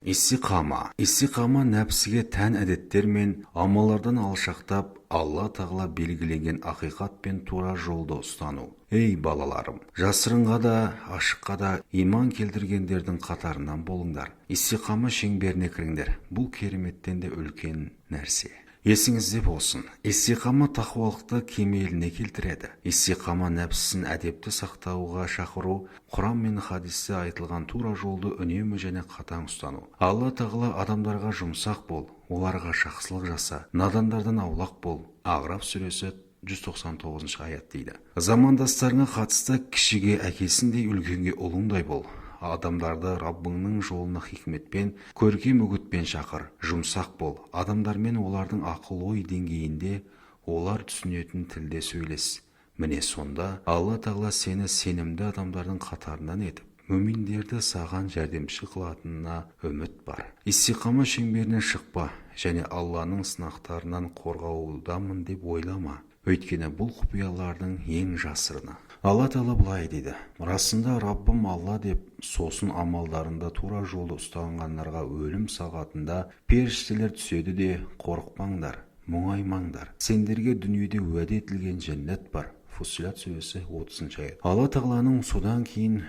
Истиқама нәпсіге тән әдеттер мен амалlarдан алшақтап, Алла тағала белгіленген ақиқат пен тура жолды ұстану. Ей балаларым, жасырынға да, ашыққа да иман келтіргендердің қатарынан болыңдар. Истиқама шеңберіне кіріңдер. Бұл кереметтен де үлкен нәрсе. Есіңізде болсын, истиқама тақуалықты кемеліне келтіреді. Истиқама нәпсісін әдепті сақтауға шақыру, Құран мен хадисте айтылған тура жолды үнемі және қатаң ұстану. Алла тағала адамдарға жұмсақ бол, оларға жақсылық жаса, надандардан аулақ бол. Ағраф сүресі 199 аят дейді. Замандастарыңа қатысты кішіге әкесіндей, үлкенге ұлыңдай бол. Адамдарды Раббыңның жолына хикметпен, көркем үгітпен шақыр. Жұмсақ бол. Адамдармен олардың ақыл-ой деңгейінде, олар түсінетін тілде сөйлес. Міне сонда Алла тағала сені сенімді адамдардың қатарынан етіп, мүминдерді саған жәрдемші қылатынына үміт бар. Истиқама шеңберінен шықпа және Алланың сынақтарынан қорғаудамын деп ойлама. Өйткені бұл құпиялардың ең жасырыны. Алла тағала былай дейді: расында Раббым Алла деп, сосын амалдарында тура жолды ұстанғандарға өлім сағатында періштелер түседі де, қорықпаңдар, мұңаймаңдар. Сендерге дүниеде уәде етілген жәннат бар. Фуссилат сүресі 30 аят. Алла тағаланың содан кейін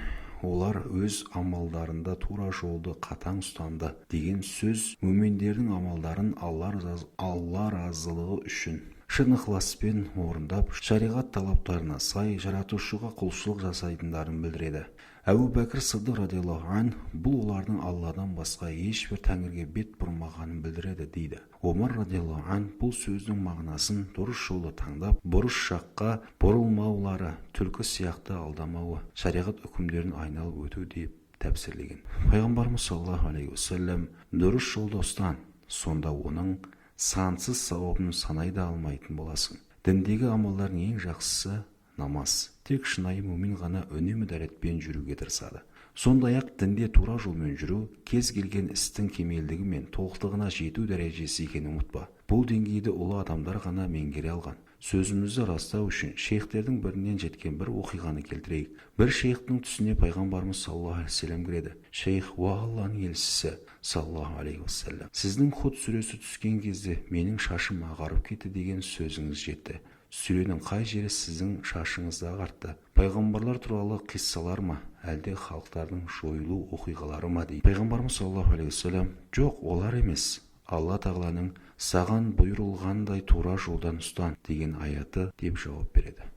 олар өз амалдарында тура жолды қатаң ұстанды деген сөз мүминдердің амалдарын Алла разылығы үшін шын ықыласпен орындап, шариғат талаптарына сай жаратушыға құлшылық жасайтындарын білдіреді. Әбу Бәкір Сыдық радиаллаху ан бұл олардың Алладан басқа ешбір тәңірге бет бұрмағанын білдіреді дейді. Омар радиаллаху ан бұл сөздің мағынасын дұрыс жолды таңдап, бұрыс жаққа бұрылмаулары, түлкі сияқты алдамауы, шариғат үкімдерін айналып өту деп тәпсірлеген. Пайғамбарымыз саллаллаху алейхи уассалам: дұрыс жолды ұстан, сонда оның сансыз сауабын санай да алмайтын боласың. Діндегі амалдардың ең жақсысы намаз. Тек шынайы мүмин ғана үнемі дәретпен жүруге тырысады. Сондай-ақ дінде тура жолмен жүру кез келген істің кемелдігі мен толықтығына жету дәрежесі екенін ұмытпа. Бұл деңгейді ұлы адамдар ғана меңгере алған. Сөзімізді растау үшін шейхтердің бірінен жеткен бір оқиғаны келтірейік. Бір шейхтің түсіне пайғамбарымыз саллаллаху алейхи вассалам кіреді. Шейх: уа Алланың елшісі саллаллаху алейхи вассалам, сіздің Худ сүресі түскен кезде менің шашым ағарып кетті деген сөзіңіз жетті. Сүренің қай жері сіздің шашыңызды ағартты? Пайғамбарлар туралы қиссалар ма, әлде халықтардың жойылу оқиғалары ма дейді. Пайғамбарымыз саллаллаху алейхи вассалам: жоқ, олар емес. Алла тағаланың саған бұйырылғандай тура жолдан ұстан деген аяты деп жауап береді.